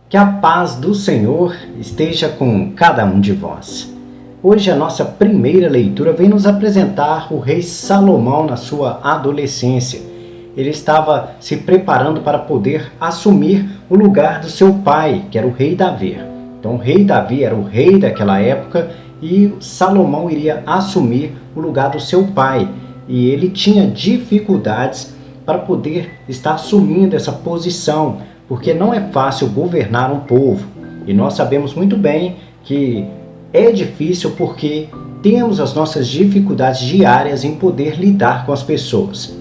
Que a paz do Senhor esteja com cada um de vós. Hoje a nossa primeira leitura vem nos apresentar o rei Salomão na sua adolescência. Ele estava se preparando para poder assumir o lugar do seu pai, que era o rei Davi. Então o rei Davi era o rei daquela época e Salomão iria assumir o lugar do seu pai. E ele tinha dificuldades para poder estar assumindo essa posição, porque não é fácil governar um povo. E nós sabemos muito bem que é difícil porque temos as nossas dificuldades diárias em poder lidar com as pessoas.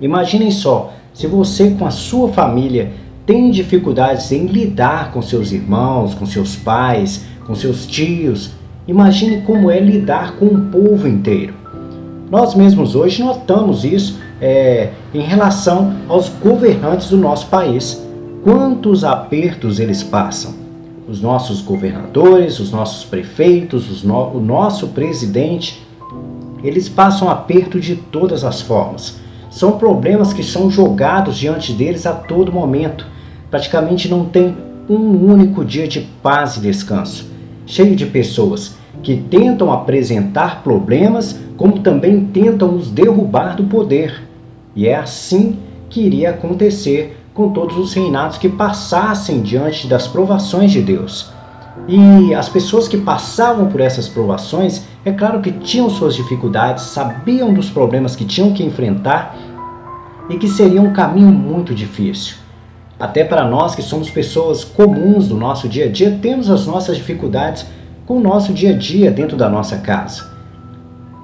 Imaginem só, se você com a sua família tem dificuldades em lidar com seus irmãos, com seus pais, com seus tios, imagine como é lidar com um povo inteiro. Nós mesmos hoje notamos isso em relação aos governantes do nosso país. Quantos apertos eles passam? Os nossos governadores, os nossos prefeitos, o nosso presidente, eles passam aperto de todas as formas. São problemas que são jogados diante deles a todo momento. Praticamente não tem um único dia de paz e descanso. Cheio de pessoas que tentam apresentar problemas, como também tentam os derrubar do poder. E é assim que iria acontecer com todos os reinados que passassem diante das provações de Deus. E as pessoas que passavam por essas provações, é claro que tinham suas dificuldades, sabiam dos problemas que tinham que enfrentar e que seria um caminho muito difícil. Até para nós que somos pessoas comuns do nosso dia a dia, temos as nossas dificuldades com o nosso dia a dia dentro da nossa casa.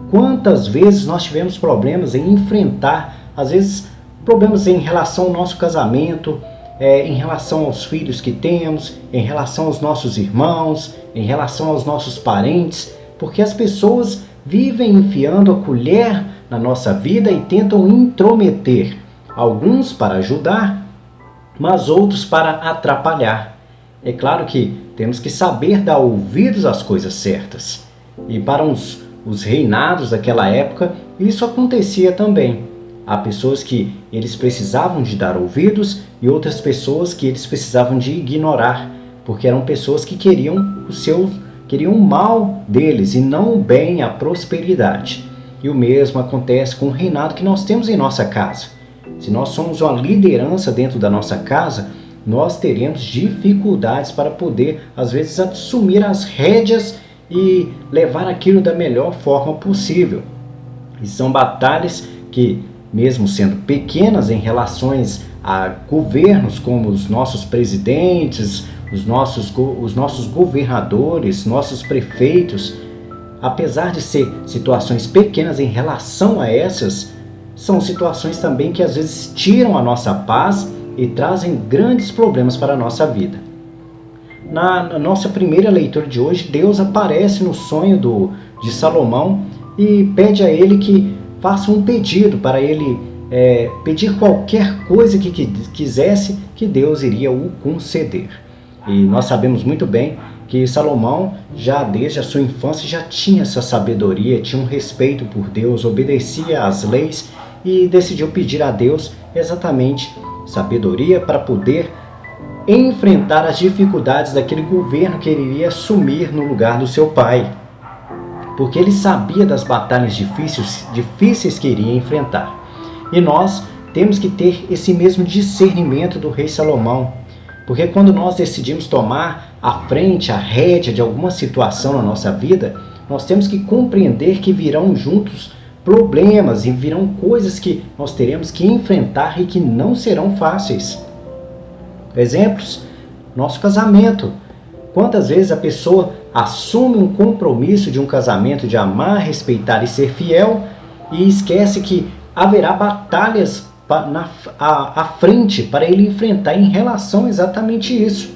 Quantas vezes nós tivemos problemas em enfrentar, às vezes, problemas em relação ao nosso casamento, em relação aos filhos que temos, em relação aos nossos irmãos, em relação aos nossos parentes, porque as pessoas vivem enfiando a colher na nossa vida e tentam intrometer, alguns para ajudar, mas outros para atrapalhar. É claro que temos que saber dar ouvidos às coisas certas. E para os reinados daquela época, isso acontecia também. Há pessoas que eles precisavam de dar ouvidos e outras pessoas que eles precisavam de ignorar, porque eram pessoas que queriam o mal deles e não o bem, a prosperidade. E o mesmo acontece com o reinado que nós temos em nossa casa. Se nós somos uma liderança dentro da nossa casa, nós teremos dificuldades para poder, às vezes, assumir as rédeas e levar aquilo da melhor forma possível. E são batalhas que, mesmo sendo pequenas em relações a governos como os nossos presidentes, os nossos governadores, nossos prefeitos, apesar de ser situações pequenas em relação a essas, são situações também que às vezes tiram a nossa paz e trazem grandes problemas para a nossa vida. Na nossa primeira leitura de hoje, Deus aparece no sonho de Salomão e pede a ele que faça um pedido para ele pedir qualquer coisa que quisesse, que Deus iria o conceder. E nós sabemos muito bem que Salomão, já desde a sua infância, já tinha essa sabedoria, tinha um respeito por Deus, obedecia às leis e decidiu pedir a Deus exatamente sabedoria para poder enfrentar as dificuldades daquele governo que ele iria assumir no lugar do seu pai. Porque ele sabia das batalhas difíceis que iria enfrentar. E nós temos que ter esse mesmo discernimento do rei Salomão. Porque quando nós decidimos tomar a frente, a rédea de alguma situação na nossa vida, nós temos que compreender que virão juntos problemas e virão coisas que nós teremos que enfrentar e que não serão fáceis. Exemplos, nosso casamento. Quantas vezes a pessoa assume um compromisso de um casamento de amar, respeitar e ser fiel e esquece que haverá batalhas à frente para ele enfrentar em relação a exatamente isso.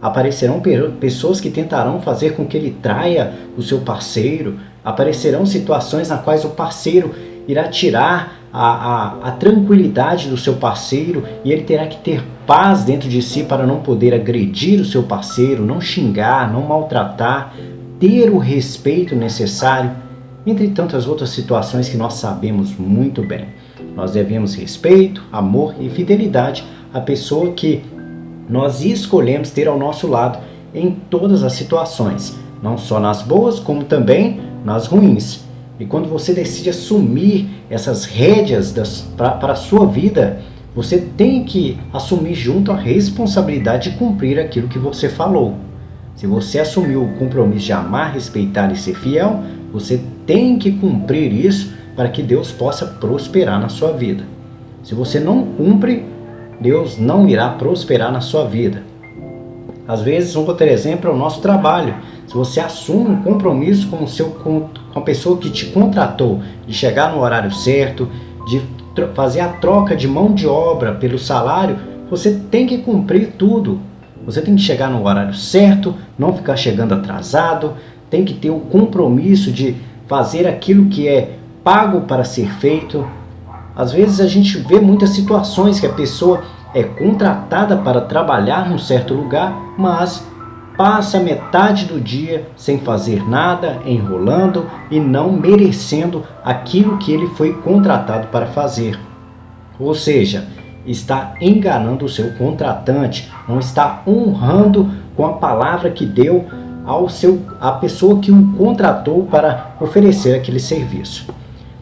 Aparecerão pessoas que tentarão fazer com que ele traia o seu parceiro, aparecerão situações nas quais o parceiro irá tirar a tranquilidade do seu parceiro e ele terá que ter paz dentro de si para não poder agredir o seu parceiro, não xingar, não maltratar, ter o respeito necessário, entre tantas outras situações que nós sabemos muito bem. Nós devemos respeito, amor e fidelidade à pessoa que nós escolhemos ter ao nosso lado em todas as situações, não só nas boas, como também nas ruins. E quando você decide assumir essas rédeas para a sua vida, você tem que assumir junto a responsabilidade de cumprir aquilo que você falou. Se você assumiu o compromisso de amar, respeitar e ser fiel, você tem que cumprir isso para que Deus possa prosperar na sua vida. Se você não cumpre, Deus não irá prosperar na sua vida. Às vezes, um outro exemplo é o nosso trabalho. Se você assume um compromisso com a pessoa que te contratou, de chegar no horário certo, de fazer a troca de mão de obra pelo salário, você tem que cumprir tudo. Você tem que chegar no horário certo, não ficar chegando atrasado, tem que ter o compromisso de fazer aquilo que é pago para ser feito. Às vezes a gente vê muitas situações que a pessoa é contratada para trabalhar num certo lugar, mas passa metade do dia sem fazer nada, enrolando e não merecendo aquilo que ele foi contratado para fazer. Ou seja, está enganando o seu contratante, não está honrando com a palavra que deu à pessoa que o contratou para oferecer aquele serviço.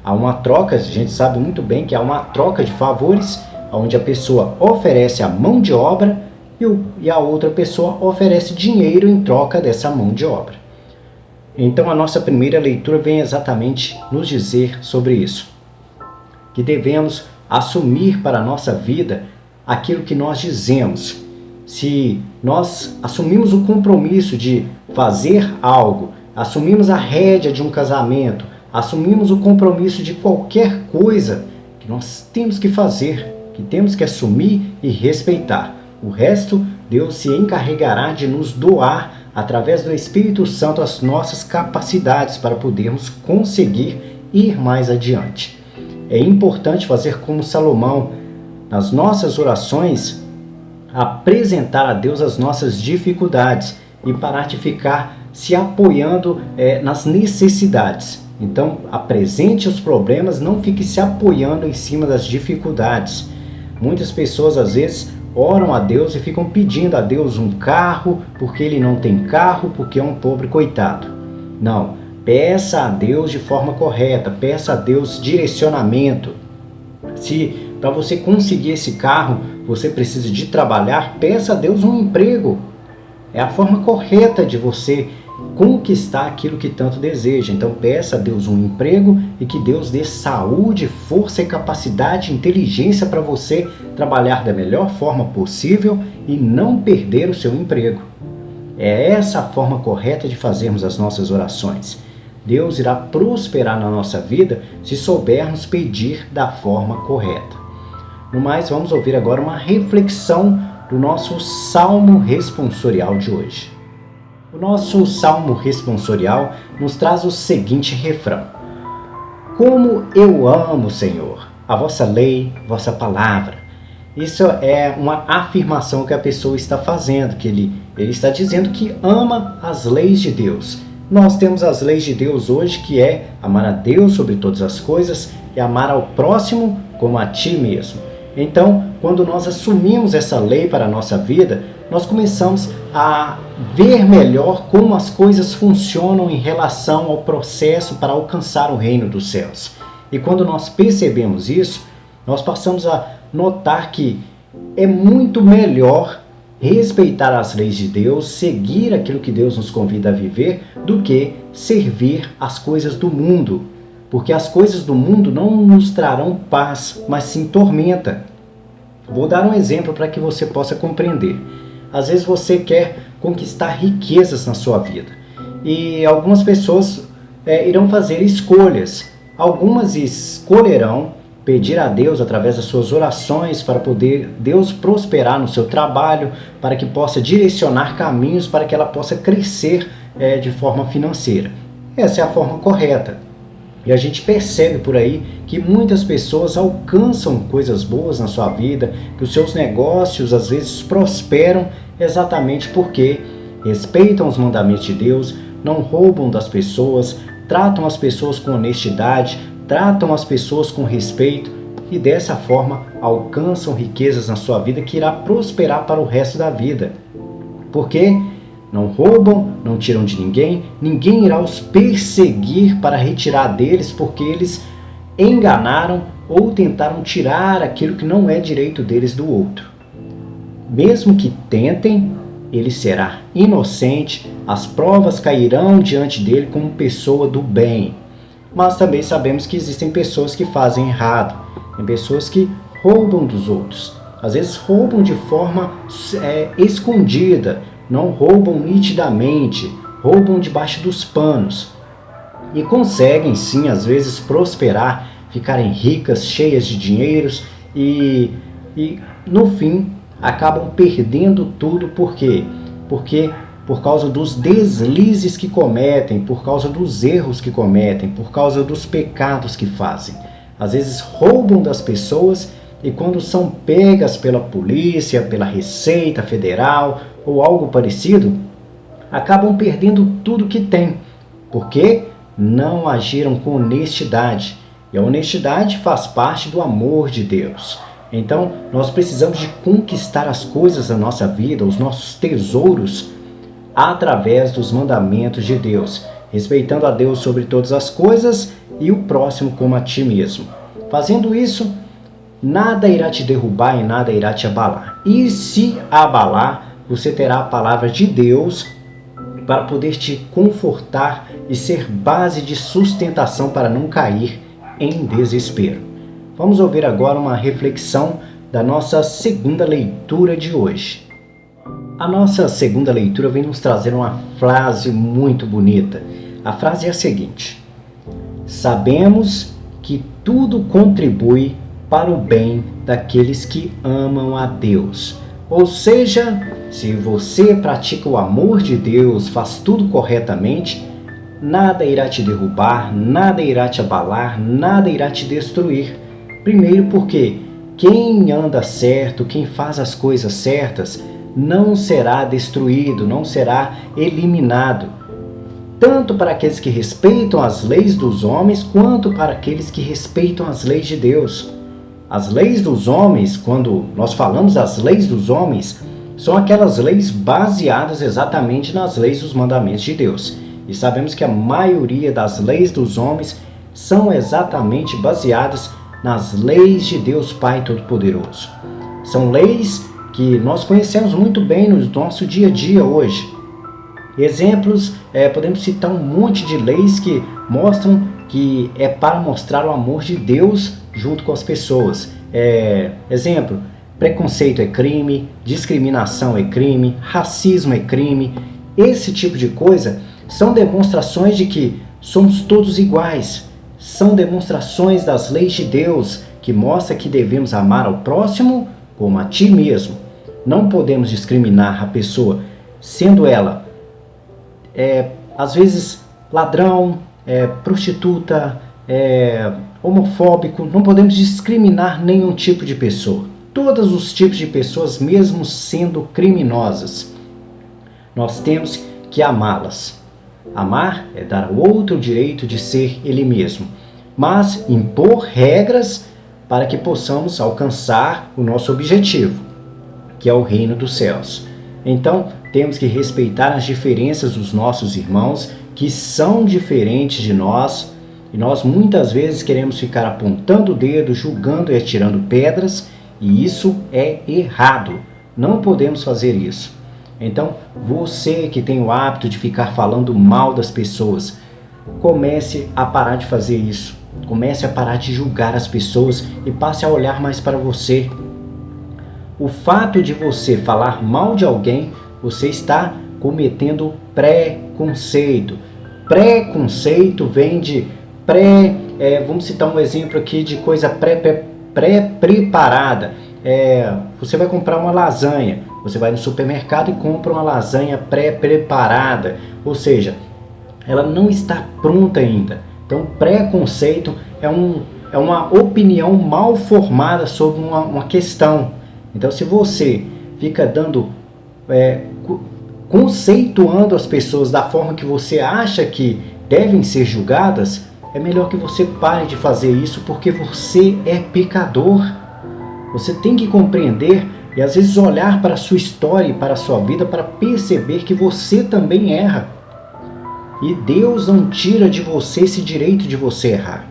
Há uma troca, a gente sabe muito bem que há uma troca de favores, onde a pessoa oferece a mão de obra e a outra pessoa oferece dinheiro em troca dessa mão de obra. Então a nossa primeira leitura vem exatamente nos dizer sobre isso, que devemos assumir para a nossa vida aquilo que nós dizemos. Se nós assumimos o compromisso de fazer algo, assumimos a rédea de um casamento, assumimos o compromisso de qualquer coisa que nós temos que fazer, que temos que assumir e respeitar. O resto, Deus se encarregará de nos doar, através do Espírito Santo, as nossas capacidades para podermos conseguir ir mais adiante. É importante fazer como Salomão, nas nossas orações, apresentar a Deus as nossas dificuldades e parar de ficar se apoiando nas necessidades. Então, apresente os problemas, não fique se apoiando em cima das dificuldades. Muitas pessoas, às vezes, oram a Deus e ficam pedindo a Deus um carro, porque ele não tem carro, porque é um pobre coitado. Não, peça a Deus de forma correta, peça a Deus direcionamento. Se para você conseguir esse carro, você precisa de trabalhar, peça a Deus um emprego. É a forma correta de você conquistar aquilo que tanto deseja. Então peça a Deus um emprego e que Deus dê saúde, força e capacidade, inteligência para você trabalhar da melhor forma possível e não perder o seu emprego. É essa a forma correta de fazermos as nossas orações. Deus irá prosperar na nossa vida se soubermos pedir da forma correta. No mais, vamos ouvir agora uma reflexão do nosso Salmo Responsorial de hoje. O nosso Salmo Responsorial nos traz o seguinte refrão: Como eu amo, Senhor, a vossa lei, vossa palavra. Isso é uma afirmação que a pessoa está fazendo, que ele está dizendo que ama as leis de Deus. Nós temos as leis de Deus hoje, que é amar a Deus sobre todas as coisas e amar ao próximo como a ti mesmo. Então, quando nós assumimos essa lei para a nossa vida, nós começamos a ver melhor como as coisas funcionam em relação ao processo para alcançar o reino dos céus. E quando nós percebemos isso, nós passamos a notar que é muito melhor respeitar as leis de Deus, seguir aquilo que Deus nos convida a viver, do que servir as coisas do mundo. Porque as coisas do mundo não nos trarão paz, mas sim tormenta. Vou dar um exemplo para que você possa compreender. Às vezes você quer conquistar riquezas na sua vida. E algumas pessoas irão fazer escolhas. Algumas escolherão pedir a Deus através das suas orações para poder Deus prosperar no seu trabalho, para que possa direcionar caminhos para que ela possa crescer de forma financeira. Essa é a forma correta. E a gente percebe por aí que muitas pessoas alcançam coisas boas na sua vida, que os seus negócios às vezes prosperam exatamente porque respeitam os mandamentos de Deus, não roubam das pessoas, tratam as pessoas com honestidade, tratam as pessoas com respeito. e dessa forma alcançam riquezas na sua vida que irá prosperar para o resto da vida. Porque não roubam, não tiram de ninguém, ninguém irá os perseguir para retirar deles porque eles enganaram ou tentaram tirar aquilo que não é direito deles do outro. Mesmo que tentem, ele será inocente, as provas cairão diante dele como pessoa do bem. Mas também sabemos que existem pessoas que fazem errado, tem pessoas que roubam dos outros. Às vezes roubam de forma escondida, não roubam nitidamente, roubam debaixo dos panos. E conseguem sim, às vezes, prosperar, ficarem ricas, cheias de dinheiros e no fim acabam perdendo tudo. Por quê? Porque por causa dos deslizes que cometem, por causa dos erros que cometem, por causa dos pecados que fazem. Às vezes roubam das pessoas e quando são pegas pela polícia, pela Receita Federal ou algo parecido, acabam perdendo tudo que têm, porque não agiram com honestidade. E a honestidade faz parte do amor de Deus. Então, nós precisamos de conquistar as coisas da nossa vida, os nossos tesouros, através dos mandamentos de Deus, respeitando a Deus sobre todas as coisas e o próximo como a ti mesmo. Fazendo isso, nada irá te derrubar e nada irá te abalar. E se abalar, você terá a palavra de Deus para poder te confortar e ser base de sustentação para não cair em desespero. Vamos ouvir agora uma reflexão da nossa segunda leitura de hoje. A nossa segunda leitura vem nos trazer uma frase muito bonita. A frase é a seguinte: sabemos que tudo contribui para o bem daqueles que amam a Deus. Ou seja, se você pratica o amor de Deus, faz tudo corretamente, nada irá te derrubar, nada irá te abalar, nada irá te destruir. Primeiro porque quem anda certo, quem faz as coisas certas, não será destruído, não será eliminado. Tanto para aqueles que respeitam as leis dos homens, quanto para aqueles que respeitam as leis de Deus. As leis dos homens, quando nós falamos das leis dos homens, são aquelas leis baseadas exatamente nas leis dos mandamentos de Deus. E sabemos que a maioria das leis dos homens são exatamente baseadas nas leis de Deus Pai Todo-Poderoso. São leis que nós conhecemos muito bem no nosso dia a dia hoje. Exemplos, podemos citar um monte de leis que mostram que é para mostrar o amor de Deus junto com as pessoas. Exemplo, preconceito é crime, discriminação é crime, racismo é crime. Esse tipo de coisa são demonstrações de que somos todos iguais. São demonstrações das leis de Deus que mostram que devemos amar ao próximo como a ti mesmo. Não podemos discriminar a pessoa, sendo ela, às vezes, ladrão, prostituta, homofóbico. Não podemos discriminar nenhum tipo de pessoa. Todos os tipos de pessoas, mesmo sendo criminosas, nós temos que amá-las. Amar é dar ao outro o direito de ser ele mesmo, mas impor regras para que possamos alcançar o nosso objetivo, que é o reino dos céus. Então, temos que respeitar as diferenças dos nossos irmãos, que são diferentes de nós, e nós muitas vezes queremos ficar apontando o dedo, julgando e atirando pedras, e isso é errado. Não podemos fazer isso. Então, você que tem o hábito de ficar falando mal das pessoas, comece a parar de fazer isso. Comece a parar de julgar as pessoas e passe a olhar mais para você. O fato de você falar mal de alguém, você está cometendo preconceito. Preconceito vem de vamos citar um exemplo aqui de coisa pré-preparada. Você vai comprar uma lasanha, você vai no supermercado e compra uma lasanha pré-preparada, ou seja, ela não está pronta ainda. Então, preconceito é uma opinião mal formada sobre uma questão. Então, se você fica conceituando as pessoas da forma que você acha que devem ser julgadas, é melhor que você pare de fazer isso porque você é pecador. Você tem que compreender e às vezes olhar para a sua história e para a sua vida para perceber que você também erra. E Deus não tira de você esse direito de você errar.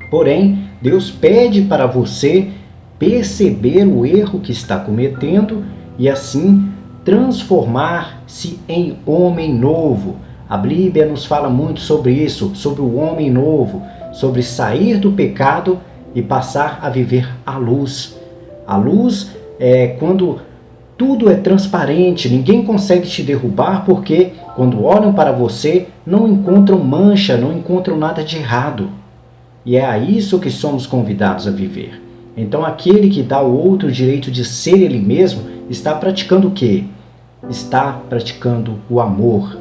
Porém, Deus pede para você perceber o erro que está cometendo e assim transformar-se em homem novo. A Bíblia nos fala muito sobre isso, sobre o homem novo, sobre sair do pecado e passar a viver a luz. A luz é quando tudo é transparente, ninguém consegue te derrubar porque quando olham para você não encontram mancha, não encontram nada de errado. E é a isso que somos convidados a viver. Então aquele que dá ao outro o direito de ser ele mesmo está praticando o quê? Está praticando o amor.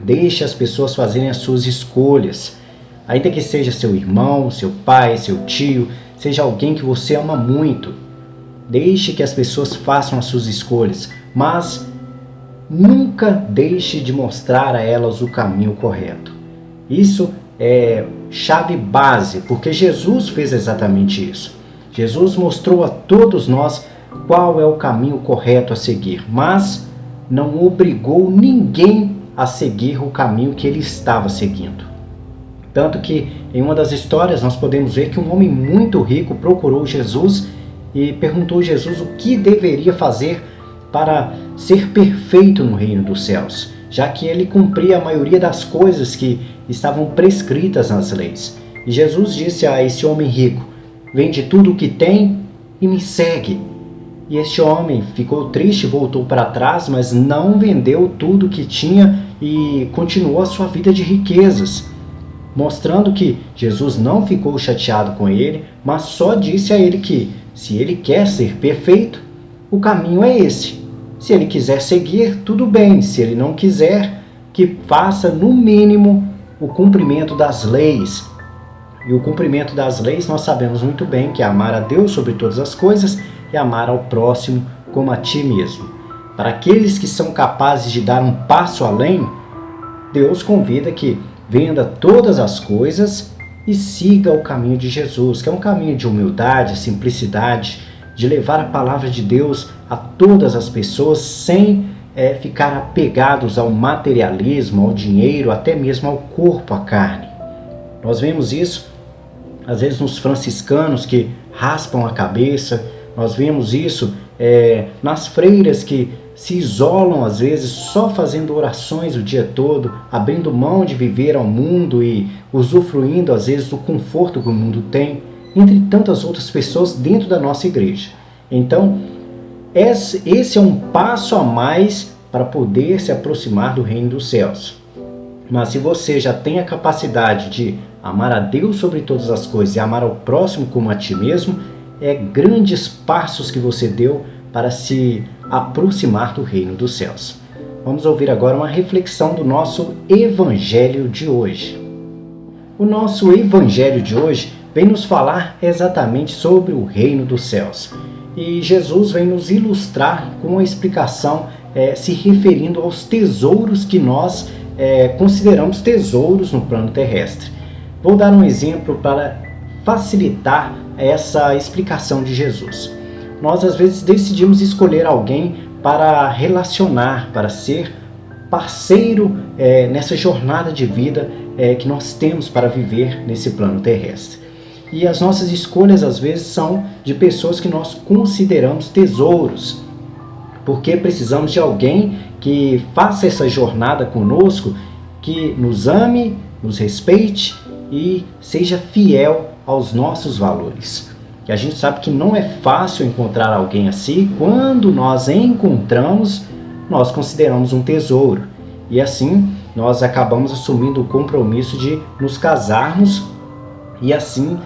Deixe as pessoas fazerem as suas escolhas. Ainda que seja seu irmão, seu pai, seu tio, seja alguém que você ama muito. Deixe que as pessoas façam as suas escolhas, mas nunca deixe de mostrar a elas o caminho correto. Isso é chave base, porque Jesus fez exatamente isso. Jesus mostrou a todos nós qual é o caminho correto a seguir, mas não obrigou ninguém a seguir o caminho que ele estava seguindo. Tanto que em uma das histórias nós podemos ver que um homem muito rico procurou Jesus e perguntou a Jesus o que deveria fazer para ser perfeito no reino dos céus, já que ele cumpria a maioria das coisas que estavam prescritas nas leis. E Jesus disse a esse homem rico: vende tudo o que tem e me segue. E este homem ficou triste, voltou para trás, mas não vendeu tudo o que tinha e continuou a sua vida de riquezas, mostrando que Jesus não ficou chateado com ele, mas só disse a ele que, se ele quer ser perfeito, o caminho é esse. Se ele quiser seguir, tudo bem. Se ele não quiser, que faça no mínimo o cumprimento das leis. E o cumprimento das leis nós sabemos muito bem que é amar a Deus sobre todas as coisas e amar ao próximo como a ti mesmo. Para aqueles que são capazes de dar um passo além, Deus convida que venda todas as coisas e siga o caminho de Jesus, que é um caminho de humildade, simplicidade, de levar a palavra de Deus a todas as pessoas sem ficar apegados ao materialismo, ao dinheiro, até mesmo ao corpo, à carne. Nós vemos isso, às vezes, nos franciscanos que raspam a cabeça, nós vemos isso nas freiras que se isolam, às vezes, só fazendo orações o dia todo, abrindo mão de viver ao mundo e usufruindo, às vezes, do conforto que o mundo tem, entre tantas outras pessoas dentro da nossa igreja. Então, esse é um passo a mais para poder se aproximar do reino dos céus. Mas se você já tem a capacidade de amar a Deus sobre todas as coisas e amar ao próximo como a ti mesmo, grandes passos que você deu para se aproximar do reino dos céus. Vamos ouvir agora uma reflexão do nosso evangelho de hoje. O nosso evangelho de hoje vem nos falar exatamente sobre o reino dos céus. E Jesus vem nos ilustrar com uma explicação se referindo aos tesouros que nós consideramos tesouros no plano terrestre. Vou dar um exemplo para facilitar essa explicação de Jesus. Nós às vezes decidimos escolher alguém para relacionar, para ser parceiro nessa jornada de vida que nós temos para viver nesse plano terrestre. E as nossas escolhas às vezes são de pessoas que nós consideramos tesouros, porque precisamos de alguém que faça essa jornada conosco, que nos ame, nos respeite e seja fiel aos nossos valores. E a gente sabe que não é fácil encontrar alguém assim. Quando nós encontramos, nós consideramos um tesouro. E assim, nós acabamos assumindo o compromisso de nos casarmos e assim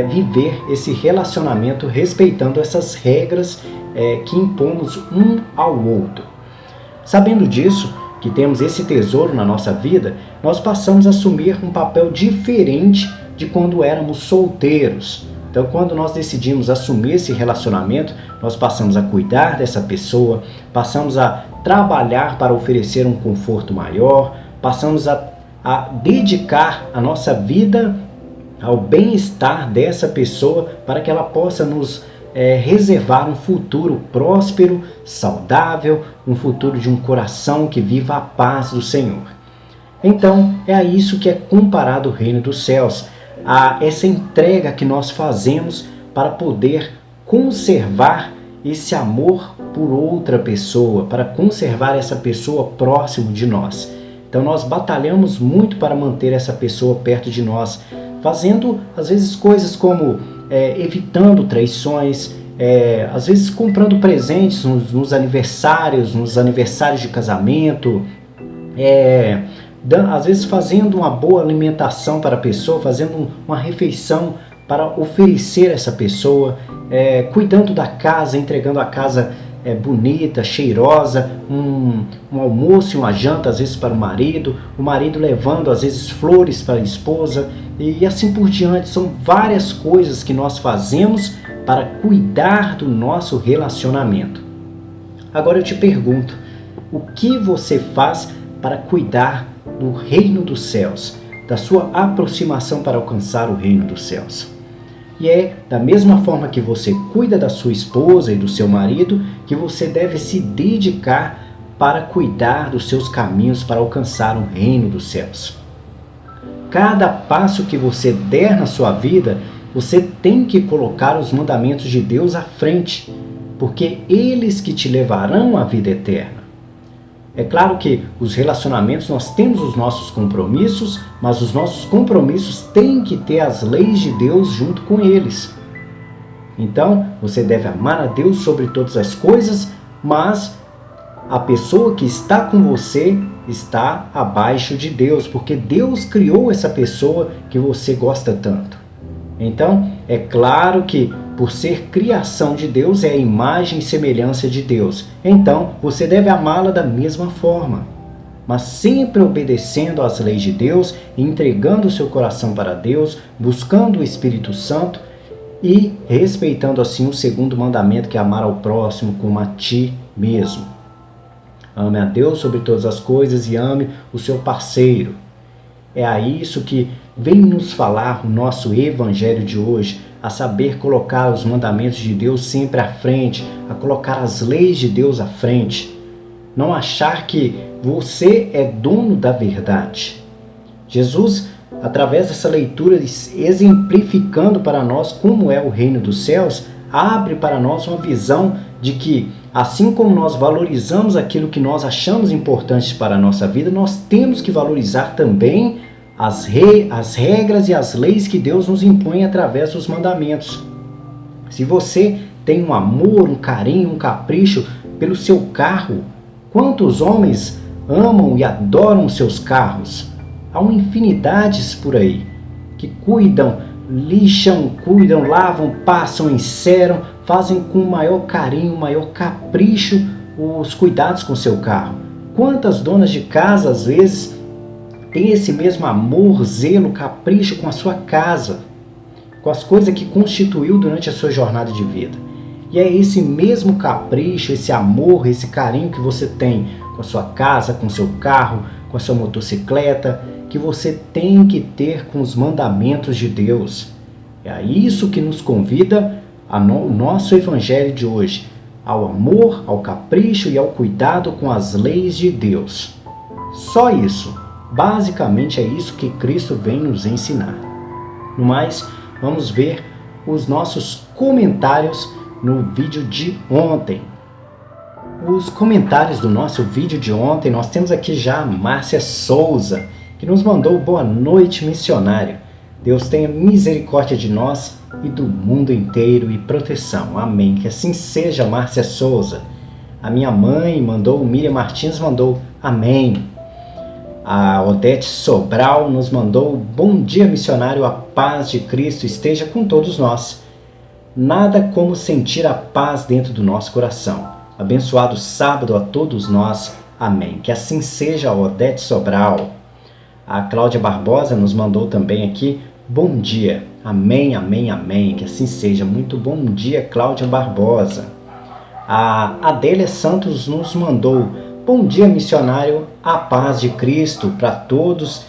viver esse relacionamento respeitando essas regras que impomos um ao outro. Sabendo disso, que temos esse tesouro na nossa vida, nós passamos a assumir um papel diferente de quando éramos solteiros. Então, quando nós decidimos assumir esse relacionamento, nós passamos a cuidar dessa pessoa, passamos a trabalhar para oferecer um conforto maior, passamos a a dedicar a nossa vida ao bem-estar dessa pessoa para que ela possa nos reservar um futuro próspero, saudável, um futuro de um coração que viva a paz do Senhor. Então, é a isso que é comparado o reino dos céus, a essa entrega que nós fazemos para poder conservar esse amor por outra pessoa, para conservar essa pessoa próximo de nós. Então nós batalhamos muito para manter essa pessoa perto de nós, fazendo às vezes coisas como evitando traições, às vezes comprando presentes nos aniversários de casamento, às vezes fazendo uma boa alimentação para a pessoa, fazendo uma refeição para oferecer a essa pessoa, cuidando da casa, entregando a casa bonita, cheirosa, um almoço e uma janta às vezes para o marido levando às vezes flores para a esposa e assim por diante. São várias coisas que nós fazemos para cuidar do nosso relacionamento. Agora eu te pergunto, o que você faz para cuidar do reino dos céus, da sua aproximação para alcançar o reino dos céus? E é da mesma forma que você cuida da sua esposa e do seu marido, que você deve se dedicar para cuidar dos seus caminhos para alcançar o reino dos céus. Cada passo que você der na sua vida, você tem que colocar os mandamentos de Deus à frente, porque eles que te levarão à vida eterna. É claro que os relacionamentos, nós temos os nossos compromissos, mas os nossos compromissos têm que ter as leis de Deus junto com eles. Então, você deve amar a Deus sobre todas as coisas, mas a pessoa que está com você está abaixo de Deus, porque Deus criou essa pessoa que você gosta tanto. Então, é claro que por ser criação de Deus, é a imagem e semelhança de Deus. Então, você deve amá-la da mesma forma, mas sempre obedecendo às leis de Deus, entregando o seu coração para Deus, buscando o Espírito Santo e respeitando assim o segundo mandamento, que é amar ao próximo como a ti mesmo. Ame a Deus sobre todas as coisas e ame o seu parceiro. É a isso que vem nos falar o nosso evangelho de hoje, a saber colocar os mandamentos de Deus sempre à frente, a colocar as leis de Deus à frente. Não achar que você é dono da verdade. Jesus, através dessa leitura, exemplificando para nós como é o reino dos céus, abre para nós uma visão de que, assim como nós valorizamos aquilo que nós achamos importante para a nossa vida, nós temos que valorizar também as regras e as leis que Deus nos impõe através dos mandamentos. Se você tem um amor, um carinho, um capricho pelo seu carro, quantos homens amam e adoram seus carros? Há uma infinidades por aí que cuidam, lixam, cuidam, lavam, passam, enceram, fazem com o maior carinho, o maior capricho os cuidados com seu carro. Quantas donas de casa às vezes tem esse mesmo amor, zelo, capricho com a sua casa, com as coisas que constituiu durante a sua jornada de vida. E é esse mesmo capricho, esse amor, esse carinho que você tem com a sua casa, com o seu carro, com a sua motocicleta, que você tem que ter com os mandamentos de Deus. É isso que nos convida o nosso evangelho de hoje, ao amor, ao capricho e ao cuidado com as leis de Deus. Só isso. Basicamente é isso que Cristo vem nos ensinar. No mais, vamos ver os nossos comentários no vídeo de ontem. Os comentários do nosso vídeo de ontem, nós temos aqui já a Márcia Souza, que nos mandou boa noite, missionário. Deus tenha misericórdia de nós e do mundo inteiro e proteção. Amém. Que assim seja, Márcia Souza. A minha mãe mandou, Miriam Martins mandou, amém. A Odete Sobral nos mandou, bom dia, missionário, a paz de Cristo esteja com todos nós. Nada como sentir a paz dentro do nosso coração. Abençoado sábado a todos nós. Amém. Que assim seja, a Odete Sobral. A Cláudia Barbosa nos mandou também aqui, bom dia. Amém, amém, amém. Que assim seja. Muito bom dia, Cláudia Barbosa. A Adélia Santos nos mandou, bom dia, missionário, a paz de Cristo para todos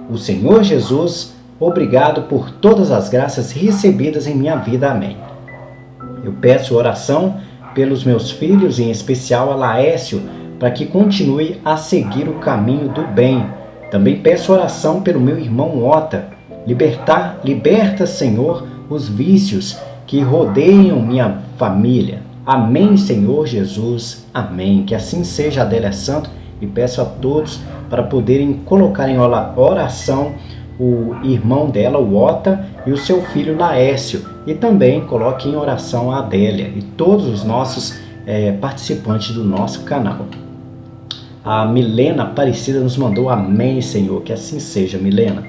o Senhor Jesus, obrigado por todas as graças recebidas em minha vida. Amém. Eu peço oração pelos meus filhos, em especial a Laécio, para que continue a seguir o caminho do bem. Também peço oração pelo meu irmão Ota. Liberta, Senhor, os vícios que rodeiam minha família. Amém, Senhor Jesus. Amém. Que assim seja, Adélia Santo, e peço a todos para poderem colocar em oração o irmão dela, o Ota, e o seu filho Laécio. E também coloque em oração a Adélia e todos os nossos participantes do nosso canal. A Milena Aparecida nos mandou amém, Senhor. Que assim seja, Milena.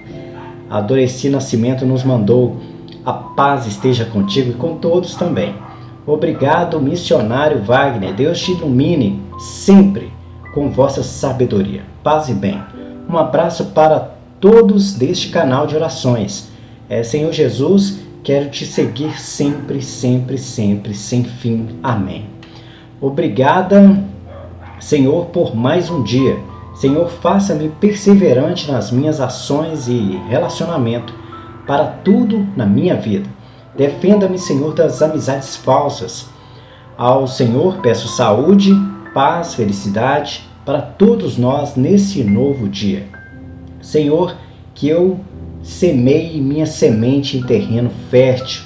A Doreci Nascimento nos mandou a paz esteja contigo e com todos também. Obrigado, missionário Wagner. Deus te ilumine sempre com vossa sabedoria. Paz e bem. Um abraço para todos deste canal de orações. Senhor Jesus, quero te seguir sempre, sempre, sempre, sem fim. Amém. Obrigada, Senhor, por mais um dia. Senhor, faça-me perseverante nas minhas ações e relacionamento para tudo na minha vida. Defenda-me, Senhor, das amizades falsas. Ao Senhor peço saúde, paz, felicidade para todos nós nesse novo dia. Senhor, que eu semeie minha semente em terreno fértil.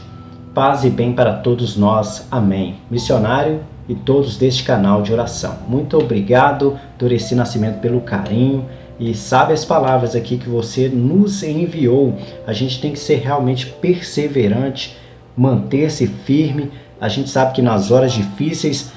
Paz e bem para todos nós. Amém. Missionário e todos deste canal de oração. Muito obrigado, Doreci Nascimento, pelo carinho e sabe as palavras aqui que você nos enviou. A gente tem que ser realmente perseverante, manter-se firme. A gente sabe que nas horas difíceis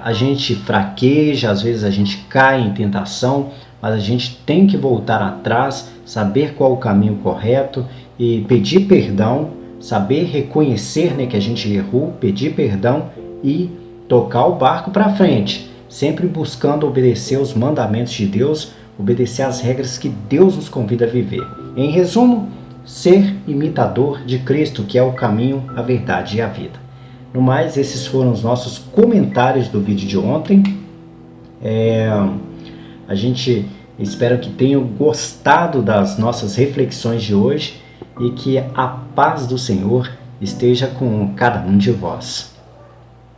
a gente fraqueja, às vezes a gente cai em tentação, mas a gente tem que voltar atrás, saber qual o caminho correto e pedir perdão, saber reconhecer, que a gente errou, pedir perdão e tocar o barco para frente, sempre buscando obedecer os mandamentos de Deus, obedecer às regras que Deus nos convida a viver. Em resumo, ser imitador de Cristo, que é o caminho, a verdade e a vida. No mais, esses foram os nossos comentários do vídeo de ontem. A gente espera que tenham gostado das nossas reflexões de hoje e que a paz do Senhor esteja com cada um de vós.